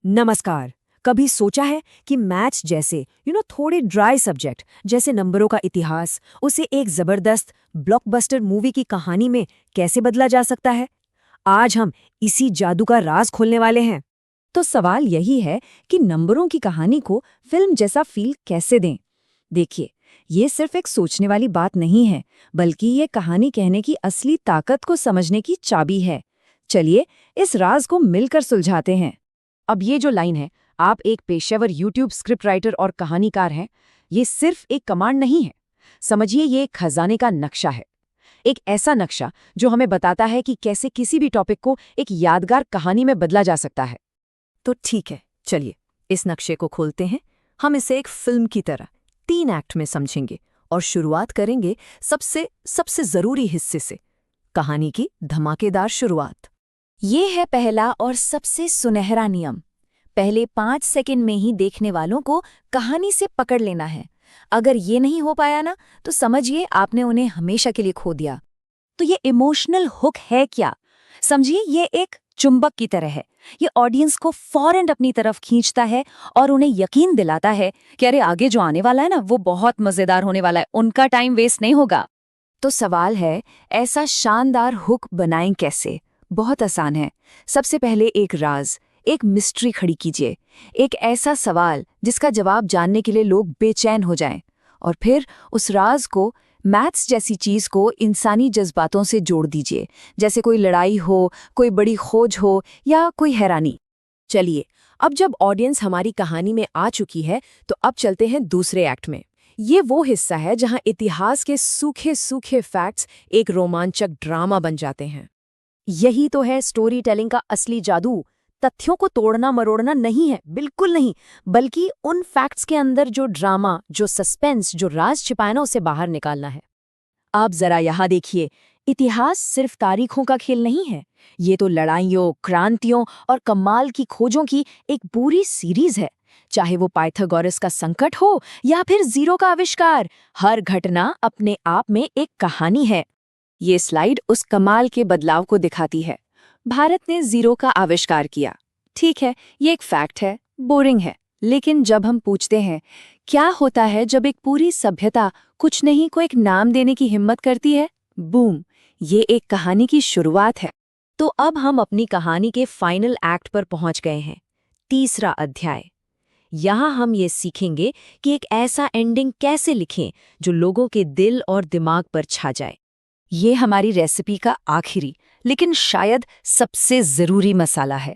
नमस्कार। कभी सोचा है कि मैथ्स जैसे थोड़े ड्राई सब्जेक्ट जैसे नंबरों का इतिहास उसे एक जबरदस्त ब्लॉकबस्टर मूवी की कहानी में कैसे बदला जा सकता है? आज हम इसी जादू का राज खोलने वाले हैं। तो सवाल यही है कि नंबरों की कहानी को फिल्म जैसा फील कैसे दें। देखिए, ये सिर्फ एक सोचने वाली बात नहीं है, बल्कि ये कहानी कहने की असली ताकत को समझने की चाबी है। चलिए इस राज को मिलकर सुलझाते हैं। अब ये जो लाइन है, आप एक पेशेवर यूट्यूब स्क्रिप्ट राइटर और कहानीकार हैं, ये सिर्फ एक कमांड नहीं है। समझिए, ये एक खजाने का नक्शा है। एक ऐसा नक्शा जो हमें बताता है कि कैसे किसी भी टॉपिक को एक यादगार कहानी में बदला जा सकता है। तो ठीक है, चलिए इस नक्शे को खोलते हैं। हम इसे एक फिल्म की तरह 3 एक्ट में समझेंगे और शुरुआत करेंगे सबसे सबसे जरूरी हिस्से से, कहानी की धमाकेदार शुरुआत। ये है पहला और सबसे सुनहरा नियम। पहले 5 सेकंड में ही देखने वालों को कहानी से पकड़ लेना है। अगर ये नहीं हो पाया ना, तो समझिए आपने उन्हें हमेशा के लिए खो दिया। तो ये इमोशनल हुक है क्या? समझिए, ये एक चुंबक की तरह है। ये ऑडियंस को फौरन अपनी तरफ खींचता है और उन्हें यकीन दिलाता है कि अरे आगे जो आने वाला है ना, वो बहुत मजेदार होने वाला है, उनका टाइम वेस्ट नहीं होगा। तो सवाल है, ऐसा शानदार हुक बनाएं कैसे? बहुत आसान है। सबसे पहले एक राज, एक मिस्ट्री खड़ी कीजिए। एक ऐसा सवाल जिसका जवाब जानने के लिए लोग बेचैन हो जाएं। और फिर उस राज को, मैथ्स जैसी चीज को, इंसानी जज्बातों से जोड़ दीजिए। जैसे कोई लड़ाई हो, कोई बड़ी खोज हो या कोई हैरानी। चलिए, अब जब ऑडियंस हमारी कहानी में आ चुकी है, तो अब चलते हैं दूसरे एक्ट में। ये वो हिस्सा है जहां इतिहास के सूखे सूखे फैक्ट्स एक रोमांचक ड्रामा बन जाते हैं। यही तो है स्टोरी टेलिंग का असली जादू। तथ्यों को तोड़ना मरोड़ना नहीं है, बिल्कुल नहीं, बल्कि उन फैक्ट्स के अंदर जो ड्रामा, जो सस्पेंस, जो राज छिपा है ना, उसे बाहर निकालना है। आप जरा यहाँ देखिए, इतिहास सिर्फ तारीखों का खेल नहीं है। ये तो लड़ाइयों, क्रांतियों और कमाल की खोजों की एक पूरी सीरीज है। चाहे वो पाइथागोरस का संकट हो या फिर जीरो का आविष्कार, हर घटना अपने आप में एक कहानी है। ये स्लाइड उस कमाल के बदलाव को दिखाती है। भारत ने जीरो का आविष्कार किया। ठीक है, ये एक फैक्ट है, बोरिंग है। लेकिन जब हम पूछते हैं क्या होता है जब एक पूरी सभ्यता कुछ नहीं को एक नाम देने की हिम्मत करती है, बूम, ये एक कहानी की शुरुआत है। तो अब हम अपनी कहानी के फाइनल एक्ट पर पहुंच गए हैं, तीसरा अध्याय। यहाँ हम ये सीखेंगे कि एक ऐसा एंडिंग कैसे लिखें जो लोगों के दिल और दिमाग पर छा जाए। ये हमारी रेसिपी का आखिरी लेकिन शायद सबसे जरूरी मसाला है।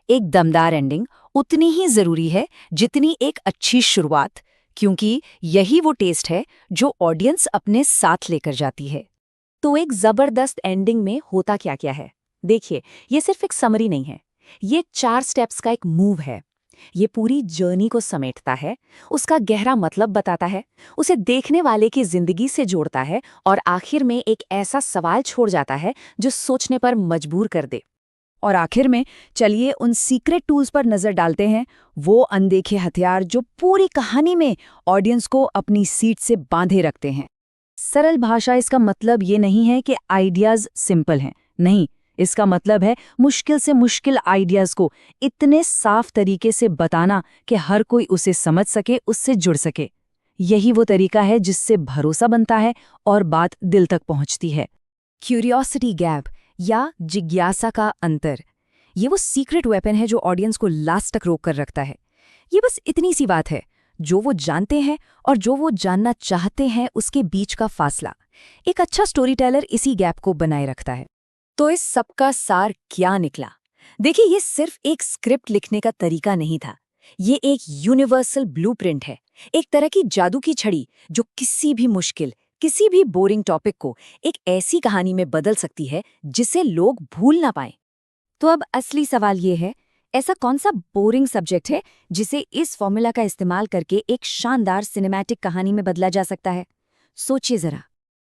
एक दमदार एंडिंग उतनी ही जरूरी है जितनी एक अच्छी शुरुआत, क्योंकि यही वो टेस्ट है जो ऑडियंस अपने साथ लेकर जाती है। तो एक जबरदस्त एंडिंग में होता क्या क्या है? देखिए, ये सिर्फ एक समरी नहीं है, ये 4 स्टेप्स का एक मूव है। ये पूरी जर्नी को समेटता है, उसका गहरा मतलब बताता है, उसे देखने वाले की जिंदगी से जोड़ता है और आखिर में एक ऐसा सवाल छोड़ जाता है जो सोचने पर मजबूर कर दे। और आखिर में चलिए उन सीक्रेट टूल्स पर नजर डालते हैं, वो अनदेखे हथियार जो पूरी कहानी में ऑडियंस को अपनी सीट से बांधे रखते हैं। सरल भाषा, इसका मतलब ये नहीं है कि आइडियाज सिंपल हैं, नहीं, इसका मतलब है मुश्किल से मुश्किल आइडियाज को इतने साफ तरीके से बताना कि हर कोई उसे समझ सके, उससे जुड़ सके। यही वो तरीका है जिससे भरोसा बनता है और बात दिल तक पहुंचती है। क्यूरियोसिटी गैप या जिज्ञासा का अंतर, ये वो सीक्रेट वेपन है जो ऑडियंस को लास्ट तक रोक कर रखता है। ये बस इतनी सी बात है, जो वो जानते हैं और जो वो जानना चाहते हैं, उसके बीच का फासला। एक अच्छा स्टोरी टेलर इसी गैप को बनाए रखता है। तो इस सबका सार क्या निकला? देखिए, ये सिर्फ एक स्क्रिप्ट लिखने का तरीका नहीं था, ये एक यूनिवर्सल ब्लूप्रिंट है, एक तरह की जादू की छड़ी जो किसी भी मुश्किल, किसी भी बोरिंग टॉपिक को एक ऐसी कहानी में बदल सकती है जिसे लोग भूल ना पाएं। तो अब असली सवाल ये है, ऐसा कौन सा बोरिंग सब्जेक्ट है जिसे इस फॉर्मूला का इस्तेमाल करके एक शानदार सिनेमैटिक कहानी में बदला जा सकता है? सोचिए जरा।